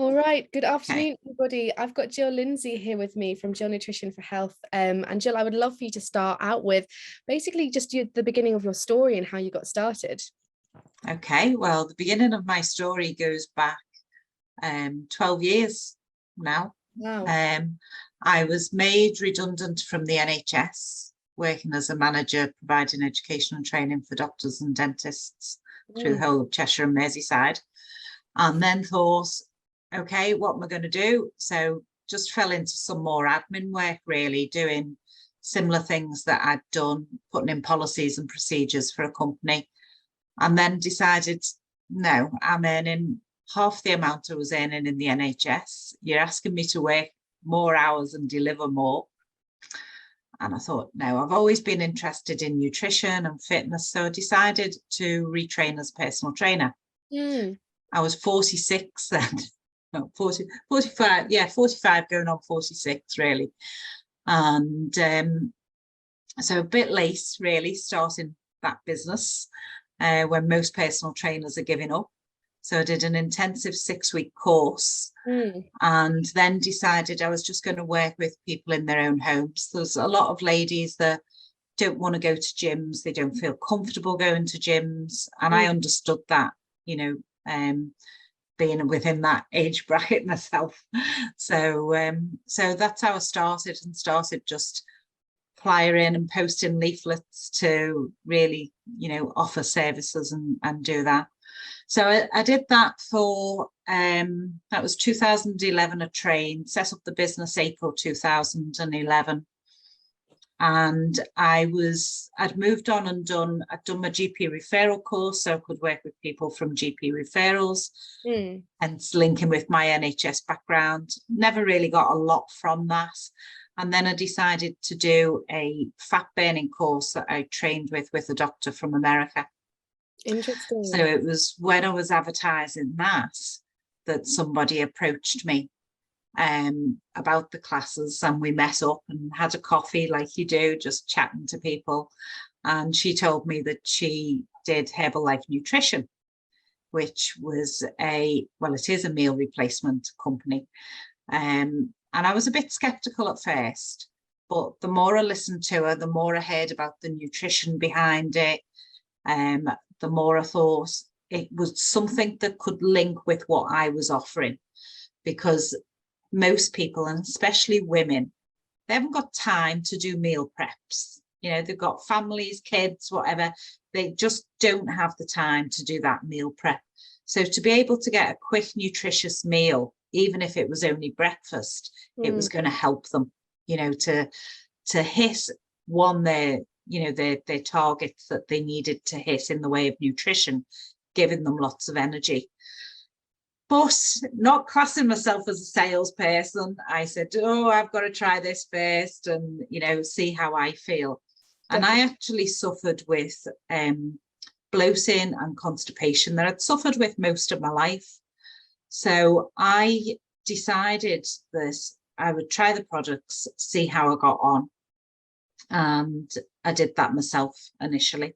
All right. Good Okay. afternoon, everybody. I've got Lindsay here with me from Jill Nutrition for Health. And Jill, I would love for you to start out with basically just the beginning of your story and how you got started. Okay. Well, the beginning of my story goes back 12 years now. Wow. I was made redundant from the NHS, working as a manager, providing education and training for doctors and dentists through the whole of Cheshire and Merseyside. And then thought, okay, what am I going to do? So just fell into some more admin work, really, doing similar things that I'd done, putting in policies and procedures for a company. And then decided, no, I'm earning half the amount I was earning in the NHS. You're asking me to work more hours and deliver more. And I thought, no, I've always been interested in nutrition and fitness. So I decided to retrain as a personal trainer. I was 46 then. No, 40, 45, yeah, 45 going on 46 really. And so a bit late really starting that business when most personal trainers are giving up. So I did an intensive 6-week course and then decided I was just going to work with people in their own homes. There's a lot of ladies that don't want to go to gyms. They don't feel comfortable going to gyms. And I understood that, you know, being within that age bracket myself. So that's how I started, and started just flyering and posting leaflets to really, you know, offer services and do that. So I did that for, that was 2011, I trained, set up the business April 2011. And I'd moved on and I'd done my GP referral course, so I could work with people from GP referrals and linking with my NHS background. Never really got a lot from that. And then I decided to do a fat burning course that I trained with a doctor from America. Interesting. So it was when I was advertising that somebody approached me about the classes, and we met up and had a coffee like you do, just chatting to people. And she told me that she did Herbal Life Nutrition, which was it is a meal replacement company. And I was a bit skeptical at first, but the more I listened to her, the more I heard about the nutrition behind it, the more I thought it was something that could link with what I was offering. Because most people, and especially women, they haven't got time to do meal preps. You know, they've got families, kids, whatever. They just don't have the time to do that meal prep. So to be able to get a quick, nutritious meal, even if it was only breakfast, it was going to help them, you know, to hit their targets that they needed to hit in the way of nutrition, giving them lots of energy. But not classing myself as a salesperson, I said, oh, I've got to try this first and, you know, see how I feel. And I actually suffered with bloating and constipation that I'd suffered with most of my life. So I decided that I would try the products, see how I got on. And I did that myself initially.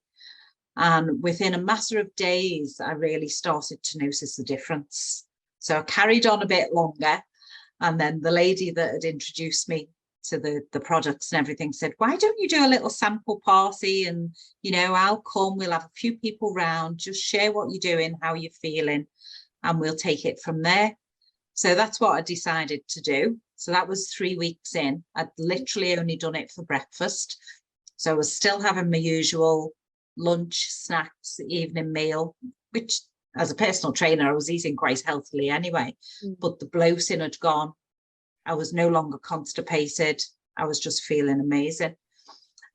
And within a matter of days, I really started to notice the difference. So I carried on a bit longer. And then the lady that had introduced me to the products and everything said, why don't you do a little sample party? And, you know, I'll come, we'll have a few people round, just share what you're doing, how you're feeling, and we'll take it from there. So that's what I decided to do. So that was 3 weeks in. I'd literally only done it for breakfast. So I was still having my usual lunch, snacks, evening meal, which as a personal trainer, I was eating quite healthily anyway, but the bloating had gone. I was no longer constipated. I was just feeling amazing.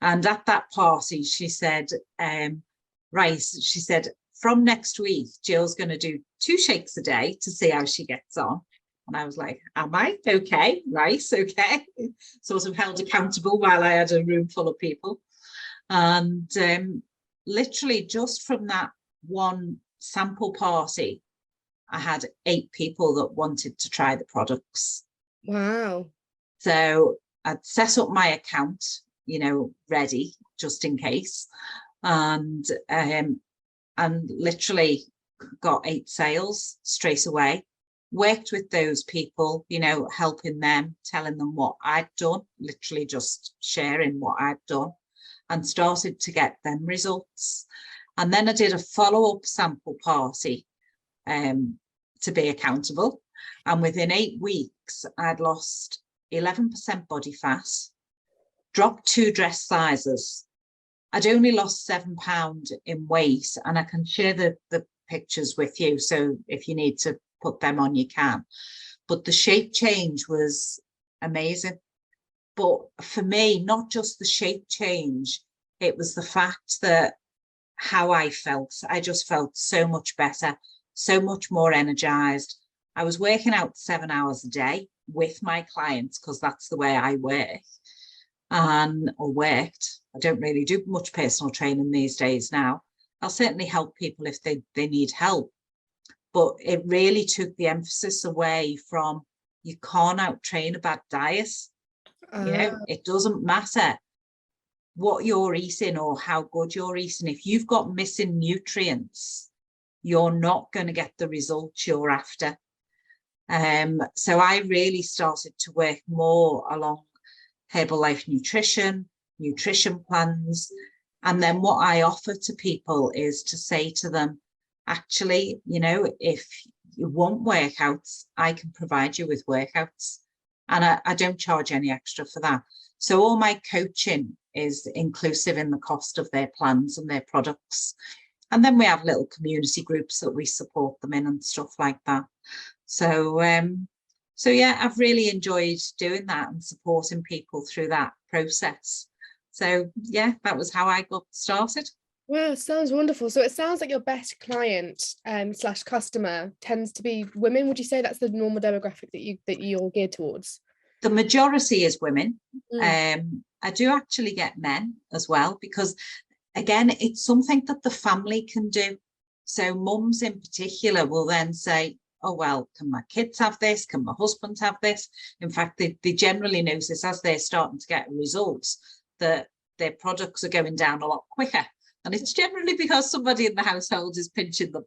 And at that party, she said, she said, from next week, Jill's going to do 2 shakes a day to see how she gets on. And I was like, am I? Okay, nice, okay. Sort of held accountable while I had a room full of people. And literally just from that one sample party, I had 8 people that wanted to try the products. Wow. So I'd set up my account, you know, ready just in case. And literally got 8 sales straight away. worked with those people, you know, helping them, telling them what I'd done, literally just sharing what I'd done, and started to get them results. And then I did a follow-up sample party to be accountable. And within 8 weeks, I'd lost 11% body fat, dropped 2 dress sizes. I'd only lost £7 in weight, and I can share the pictures with you. So if you need to put them on, you can. But the shape change was amazing. But for me, not just the shape change, it was the fact that how I felt. I just felt so much better, so much more energized. I was working out 7 hours a day with my clients, because that's the way I work or worked. I don't really do much personal training these days now. I'll certainly help people if they need help. But it really took the emphasis away from, you can't out-train a bad diet. You know, it doesn't matter what you're eating or how good you're eating. If you've got missing nutrients, you're not going to get the results you're after. So I really started to work more along Herbal Life nutrition plans. And then what I offer to people is to say to them, actually, you know, if you want workouts, I can provide you with workouts. And I don't charge any extra for that. So all my coaching is inclusive in the cost of their plans and their products. And then we have little community groups that we support them in and stuff like that. So, yeah, I've really enjoyed doing that and supporting people through that process. So, yeah, that was how I got started. Wow, sounds wonderful. So it sounds like your best client slash customer tends to be women. Would you say that's the normal demographic that you're geared towards? The majority is women. I do actually get men as well, because again, it's something that the family can do. So mums in particular will then say, oh, well, can my kids have this? Can my husband have this? In fact, they generally notice as they're starting to get results that their products are going down a lot quicker. And it's generally because somebody in the household is pinching them.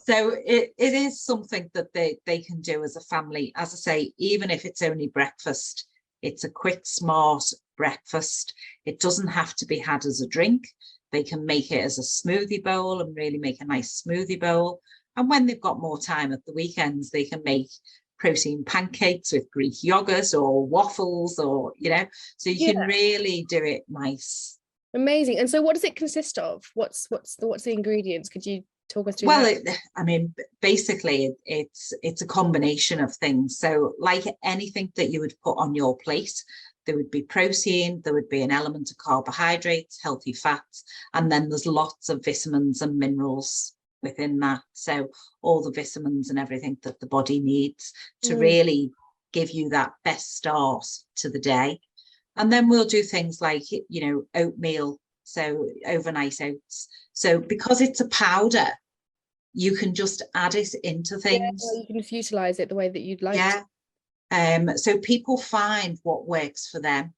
So it is something that they can do as a family. As I say, even if it's only breakfast, it's a quick, smart breakfast. It doesn't have to be had as a drink. They can make it as a smoothie bowl and really make a nice smoothie bowl. And when they've got more time at the weekends, they can make protein pancakes with Greek yogurt or waffles, or, you know, so you can really do it nice. Amazing. And so what does it consist of? What's the ingredients? Could you talk us through that? I mean, basically it's a combination of things. So like anything that you would put on your plate, there would be protein, there would be an element of carbohydrates, healthy fats, and then there's lots of vitamins and minerals within that. So all the vitamins and everything that the body needs to really give you that best start to the day. And then we'll do things like, you know, oatmeal, so overnight oats. So because it's a powder, you can just add it into things. Yeah, you can just utilize it the way that you'd like. Yeah. So people find what works for them.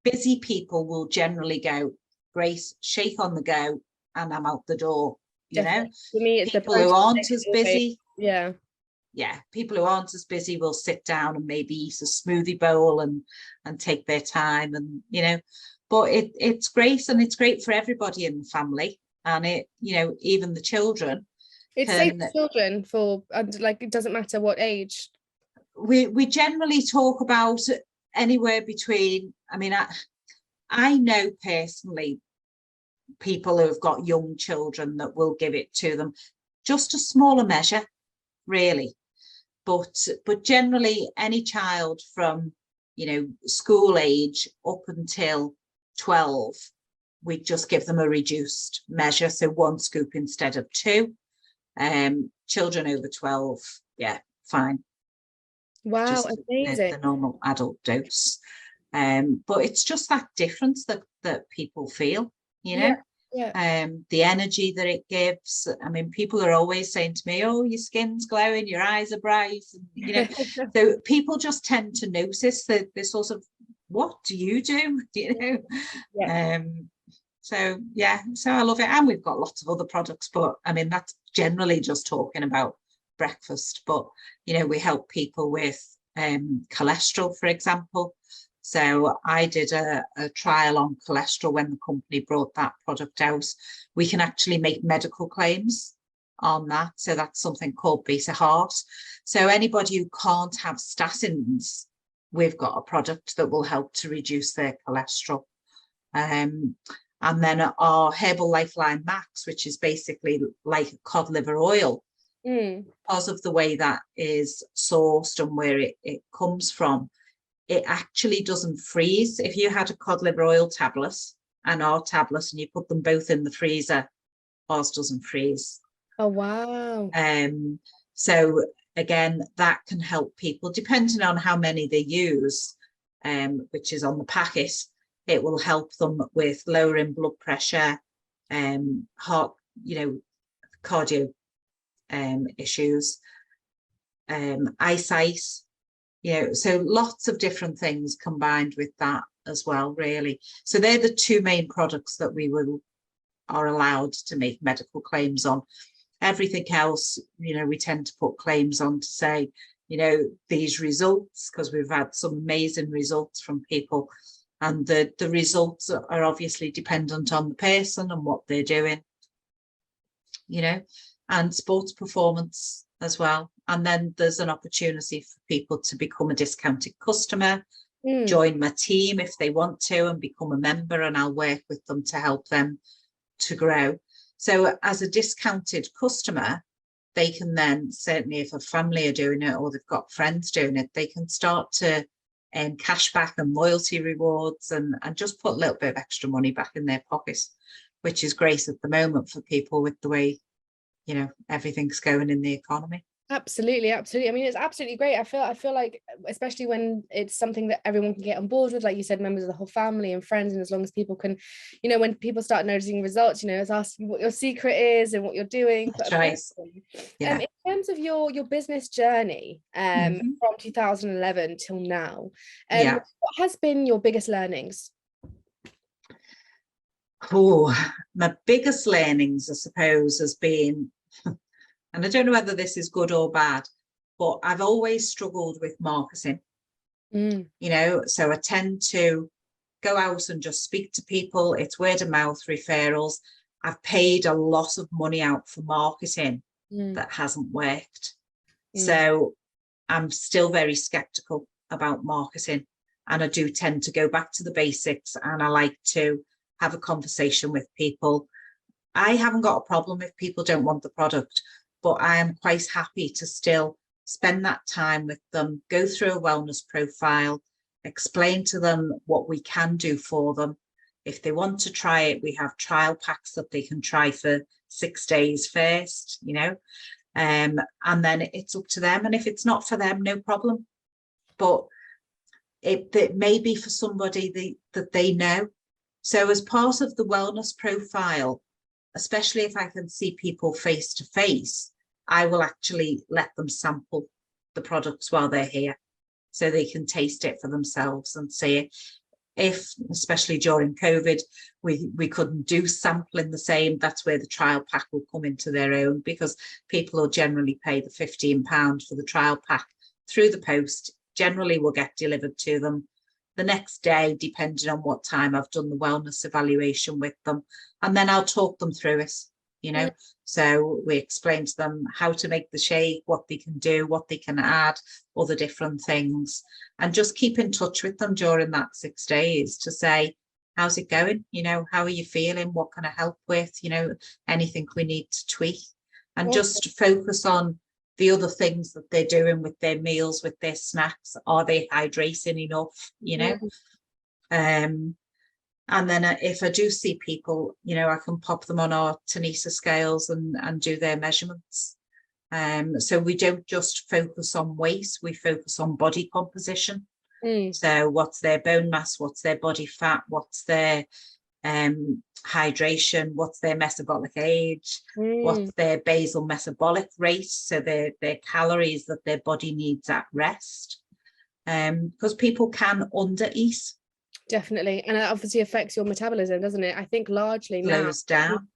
Busy people will generally go, great, shake on the go, and I'm out the door. You know, for me, it's people who aren't as busy. Yeah, people who aren't as busy will sit down and maybe eat a smoothie bowl and take their time, and you know, but it's great, and it's great for everybody in the family, and it, you know, even the children. It's safe for children, for like, it doesn't matter what age. We generally talk about anywhere between, I mean, I know personally people who have got young children that will give it to them, just a smaller measure, really. But generally any child from, you know, school age up until 12, we just give them a reduced measure, so 1 scoop instead of 2. Children over 12, yeah, fine. Wow, just amazing. The normal adult dose. But it's just that difference that people feel, you know. The energy that it gives. I mean, people are always saying to me, oh, your skin's glowing, your eyes are bright, and, you know. So people just tend to notice that this sort of, what do you do? You know. So yeah, so I love it. And we've got lots of other products, but I mean, that's generally just talking about breakfast, but we help people with cholesterol, for example. So I did a trial on cholesterol when the company brought that product out. We can actually make medical claims on that. So that's something called beta heart. So anybody who can't have statins, we've got a product that will help to reduce their cholesterol. And then our Herbal Lifeline Max, which is basically like cod liver oil, because of the way that is sourced and where it comes from, it actually doesn't freeze. If you had a cod liver oil tablet and our tablet and you put them both in the freezer, ours doesn't freeze. Oh, wow. So again, that can help people depending on how many they use, which is on the packet. It will help them with lowering blood pressure, heart, cardio issues, eyesight, so lots of different things combined with that as well, really. So they're the two main products that we are allowed to make medical claims on. Everything else, we tend to put claims on to say, these results, because we've had some amazing results from people, and the results are obviously dependent on the person and what they're doing, and sports performance as well. And then there's an opportunity for people to become a discounted customer, join my team if they want to, and become a member, and I'll work with them to help them to grow. So as a discounted customer, they can then, certainly if a family are doing it or they've got friends doing it, they can start to cash back and loyalty rewards and just put a little bit of extra money back in their pockets, which is great at the moment for people with the way, everything's going in the economy. Absolutely. I mean, it's absolutely great. I feel like, especially when it's something that everyone can get on board with, like you said, members of the whole family and friends, and as long as people can, when people start noticing results, it's asking what your secret is and what you're doing. That's right. In terms of your business journey, from 2011 till now, what has been your biggest learnings? Oh, my biggest learnings, I suppose, has been, and I don't know whether this is good or bad, but I've always struggled with marketing, so I tend to go out and just speak to people. It's word of mouth referrals. I've paid a lot of money out for marketing that hasn't worked. So I'm still very skeptical about marketing, and I do tend to go back to the basics, and I like to have a conversation with people. I haven't got a problem if people don't want the product, but I am quite happy to still spend that time with them, go through a wellness profile, explain to them what we can do for them. If they want to try it, we have trial packs that they can try for 6 days first, and then it's up to them. And if it's not for them, no problem. But it may be for somebody that they know. So as part of the wellness profile, especially if I can see people face to face, I will actually let them sample the products while they're here so they can taste it for themselves and see it. If, especially during COVID, we couldn't do sampling the same, that's where the trial pack will come into their own, because people will generally pay the £15 for the trial pack through the post, generally will get delivered to them the next day, depending on what time I've done the wellness evaluation with them. And then I'll talk them through it, So we explain to them how to make the shake, what they can do, what they can add, all the different things, and just keep in touch with them during that 6 days to say, how's it going? How are you feeling? What can I help with? Anything we need to tweak, and just focus on the other things that they're doing with their meals, with their snacks. Are they hydrating enough? And then if I do see people, I can pop them on our Tanisa scales and do their measurements. So we don't just focus on weight, we focus on body composition. So what's their bone mass, what's their body fat, what's their hydration, what's their metabolic age, what's their basal metabolic rate, so their calories that their body needs at rest. Because people can undereat. Definitely. And it obviously affects your metabolism, doesn't it? I think largely now slows down.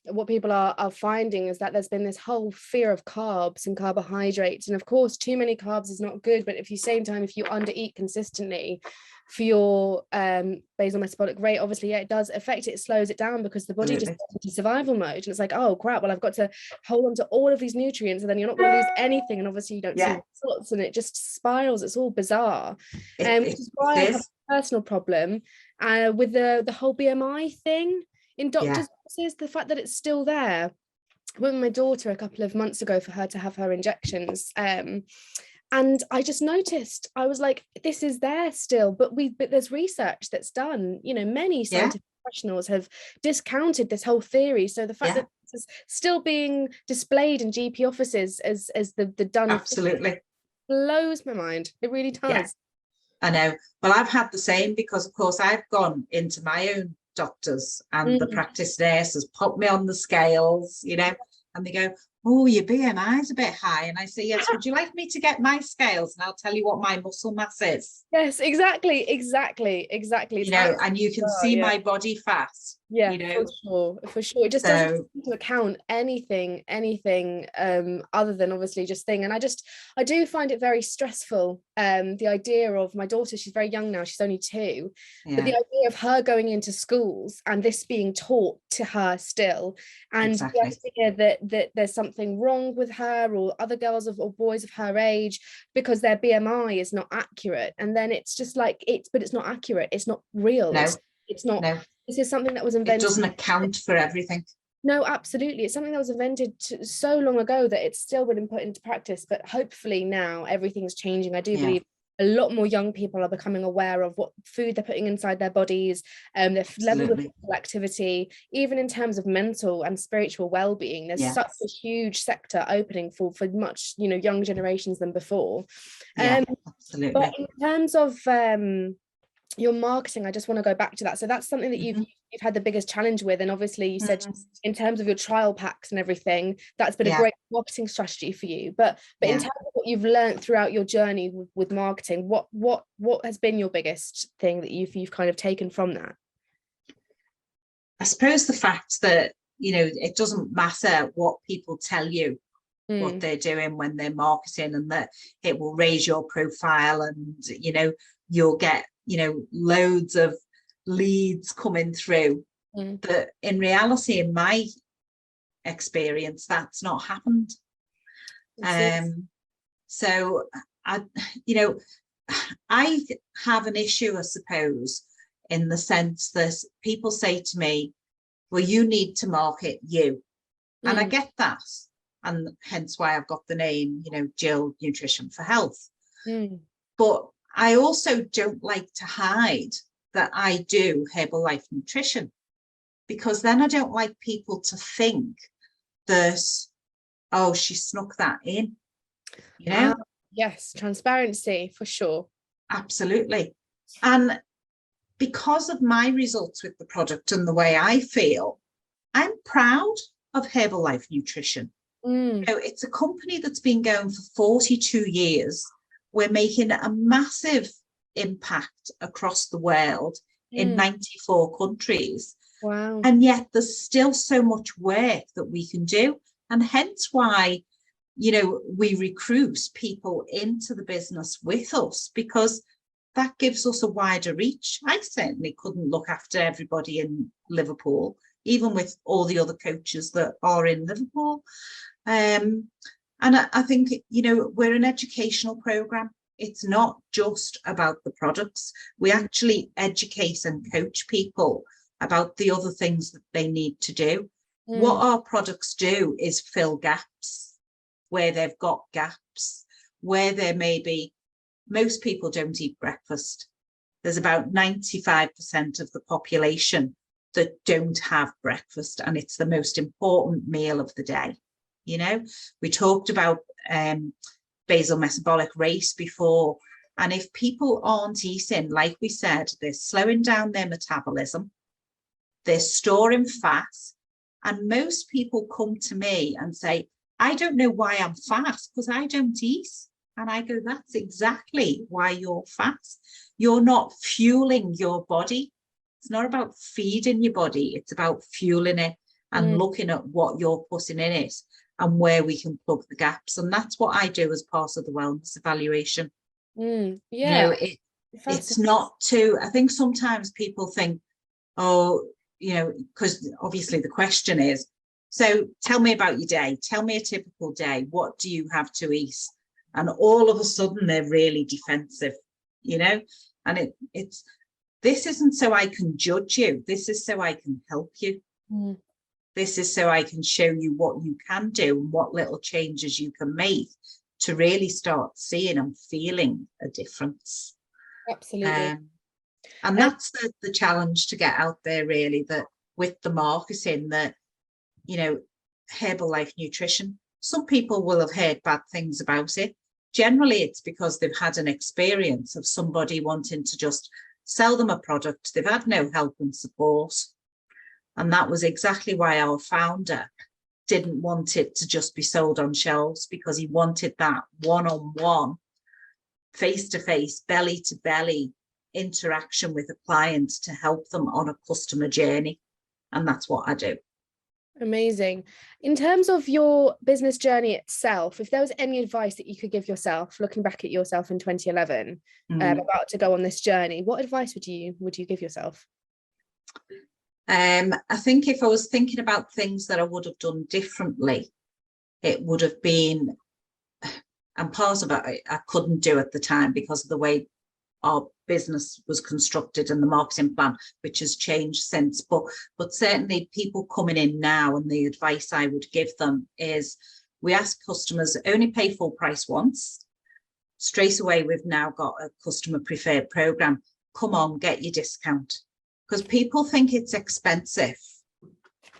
what people are finding is that there's been this whole fear of carbs and carbohydrates, and of course too many carbs is not good, but if you same time, if you undereat consistently for your basal metabolic rate, obviously it does affect it, slows it down, because the body just Absolutely. goes into survival mode, and it's like, oh crap, well I've got to hold on to all of these nutrients, and then you're not going to lose anything, and obviously you don't see results, and it just spirals. It's all bizarre, which is why I have a personal problem with the whole BMI thing in doctors' offices, the fact that it's still there. I went with my daughter a couple of months ago for her to have her injections, and I just noticed, I was like, this is there still, but there's research that's done, you know, many scientific professionals have discounted this whole theory. So the fact that this is still being displayed in GP offices as the done absolutely blows my mind. It really does. I know. Well, I've had the same, because of course I've gone into my own doctors, and the practice nurse has put me on the scales, you know, and they go, oh, your BMI is a bit high. And I say, yes, would you like me to get my scales and I'll tell you what my muscle mass is? Yes, exactly. You know, and you can see my body fat. Yeah, you know, for sure. It just doesn't take into account anything other than obviously just thing. And I do find it very stressful. The idea of my daughter, she's very young now, she's only 2, but the idea of her going into schools and this being taught to her still, and the idea that there's something wrong with her or other girls or boys of her age because their BMI is not accurate, and then it's just like but it's not accurate, it's not real. It's not. This is something that was invented. It doesn't account for everything. No, absolutely. It's something that was invented so long ago that it's still been put into practice. But hopefully now everything's changing. I do believe a lot more young people are becoming aware of what food they're putting inside their bodies, their level of physical activity, even in terms of mental and spiritual well-being. There's such a huge sector opening for much, you know, younger generations than before. Absolutely. But in terms of your marketing, I just want to go back to that. So that's something that you've had the biggest challenge with, and obviously you said in terms of your trial packs and everything, that's been a great marketing strategy for you. But in terms of what you've learned throughout your journey with marketing, what has been your biggest thing that you've kind of taken from that? I suppose the fact that, you know, it doesn't matter what people tell you what they're doing when they're marketing, and that it will raise your profile, and you know, you'll get, you know, loads of leads coming through. But in reality, in my experience, that's not happened. So I, you know, I have an issue, I suppose, in the sense that people say to me, well, you need to market you. And I get that. And hence why I've got the name, you know, Jill Nutrition for Health. But I also don't like to hide that I do Herbal Life Nutrition, because then I don't like people to think that, oh, she snuck that in, you know? Yes, transparency for sure. Absolutely. And because of my results with the product and the way I feel, I'm proud of Herbal Life Nutrition. You know, it's a company that's been going for 42 years. We're making a massive impact across the world in 94 countries. Wow. And yet there's still so much work that we can do. And hence why, you know, we recruit people into the business with us, because that gives us a wider reach. I certainly couldn't look after everybody in Liverpool, even with all the other coaches that are in Liverpool. And I think, you know, we're an educational program. It's not just about the products. We actually educate and coach people about the other things that they need to do. What our products do is fill gaps where they've got gaps, where there may be, most people don't eat breakfast. There's about 95% of the population that don't have breakfast, and it's the most important meal of the day. You know, we talked about basal metabolic rate before, and if people aren't eating, like we said, they're slowing down their metabolism, they're storing fat, and most people come to me and say, I don't know why I'm fat, because I don't eat. And I go, that's exactly why you're fat. You're not fueling your body. It's not about feeding your body, it's about fueling it and looking at what you're putting in it and where we can plug the gaps. And that's what I do as part of the wellness evaluation. Yeah. You know, it's not too, I think sometimes people think, oh, you know, because obviously the question is, so tell me about your day. Tell me a typical day. What do you have to eat? And all of a sudden they're really defensive, you know, and it's, this isn't so I can judge you. This is so I can help you. This is so I can show you what you can do and what little changes you can make to really start seeing and feeling a difference. Absolutely. And that's the challenge to get out there, really, that with the marketing, that, you know, Herbal Life Nutrition, some people will have heard bad things about it. Generally, it's because they've had an experience of somebody wanting to just sell them a product. They've had no help and support. And that was exactly why our founder didn't want it to just be sold on shelves, because he wanted that one-on-one, face-to-face, belly-to-belly interaction with a client to help them on a customer journey. And that's what I do. Amazing. In terms of your business journey itself, if there was any advice that you could give yourself, looking back at yourself in 2011, about to go on this journey, what advice would you give yourself? I think if I was thinking about things that I would have done differently, it would have been, and part of it I couldn't do at the time because of the way our business was constructed and the marketing plan, which has changed since. But certainly people coming in now, and the advice I would give them is, we ask customers only pay full price once. Straight away, we've now got a customer preferred program. Come on, get your discount. Because people think it's expensive.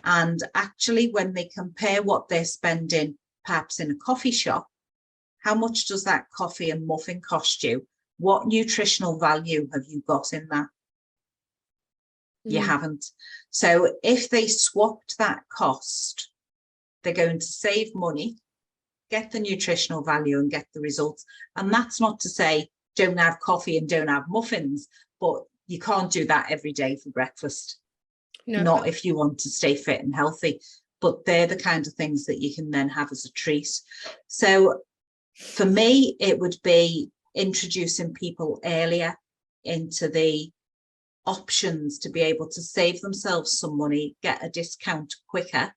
And actually, when they compare what they're spending, perhaps in a coffee shop, how much does that coffee and muffin cost you? What nutritional value have you got in that? You haven't. So if they swapped that cost, they're going to save money, get the nutritional value and get the results. And that's not to say don't have coffee and don't have muffins, but you can't do that every day for breakfast. No. Not if you want to stay fit and healthy. But they're the kind of things that you can then have as a treat. So for me, it would be introducing people earlier into the options to be able to save themselves some money, get a discount quicker,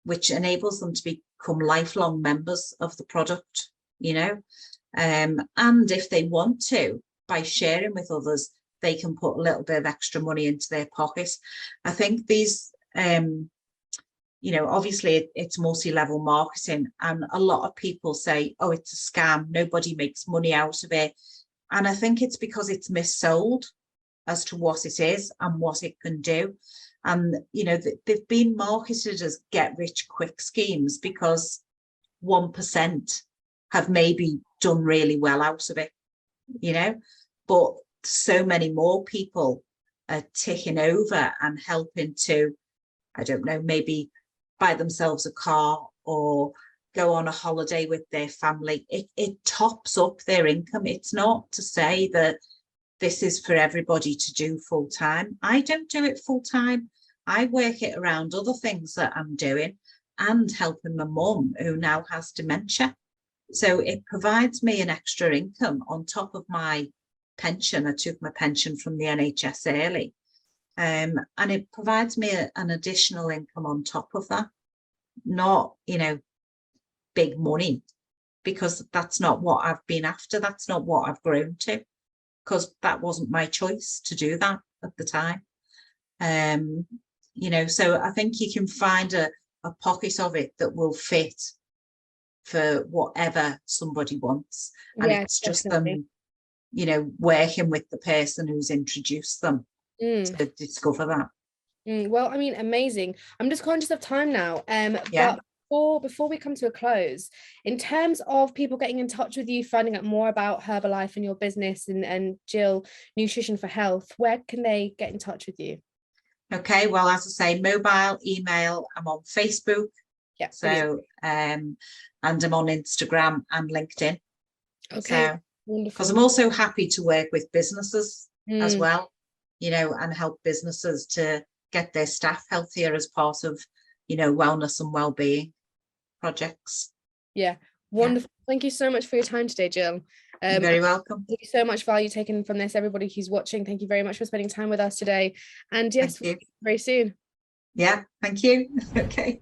which enables them to become lifelong members of the product, you know. And if they want to, by sharing with others, they can put a little bit of extra money into their pocket. I think these, you know, obviously it's multi-level marketing, and a lot of people say, oh, it's a scam, nobody makes money out of it. And I think it's because it's missold as to what it is and what it can do. And, you know, they've been marketed as get rich quick schemes because 1% have maybe done really well out of it, you know, but so many more people are ticking over and helping to, I don't know, maybe buy themselves a car or go on a holiday with their family. It tops up their income. It's not to say that this is for everybody to do full time. I don't do it full time. I work it around other things that I'm doing and helping my mum who now has dementia. So it provides me an extra income on top of my pension. I took my pension from the NHS early. And it provides me an additional income on top of that. Not, you know, big money, because that's not what I've been after. That's not what I've grown to, because that wasn't my choice to do that at the time. You know, so I think you can find a pocket of it that will fit for whatever somebody wants. And yeah, it's just them, you know, working with the person who's introduced them to discover that. Well, I mean, amazing. I'm just conscious of time now. But before we come to a close, in terms of people getting in touch with you, finding out more about Herbalife and your business and Jill Nutrition for Health, where can they get in touch with you? Okay, well, as I say, mobile, email, I'm on Facebook. Yeah. So, and I'm on Instagram and LinkedIn. Okay. So, because I'm also happy to work with businesses as well, you know, and help businesses to get their staff healthier as part of, wellness and well-being projects. Yeah, wonderful. Thank you so much for your time today, Jill. You're very welcome. Thank you so much value taken from this. Everybody who's watching, thank you very much for spending time with us today. And yes, very soon. Yeah, thank you. Okay.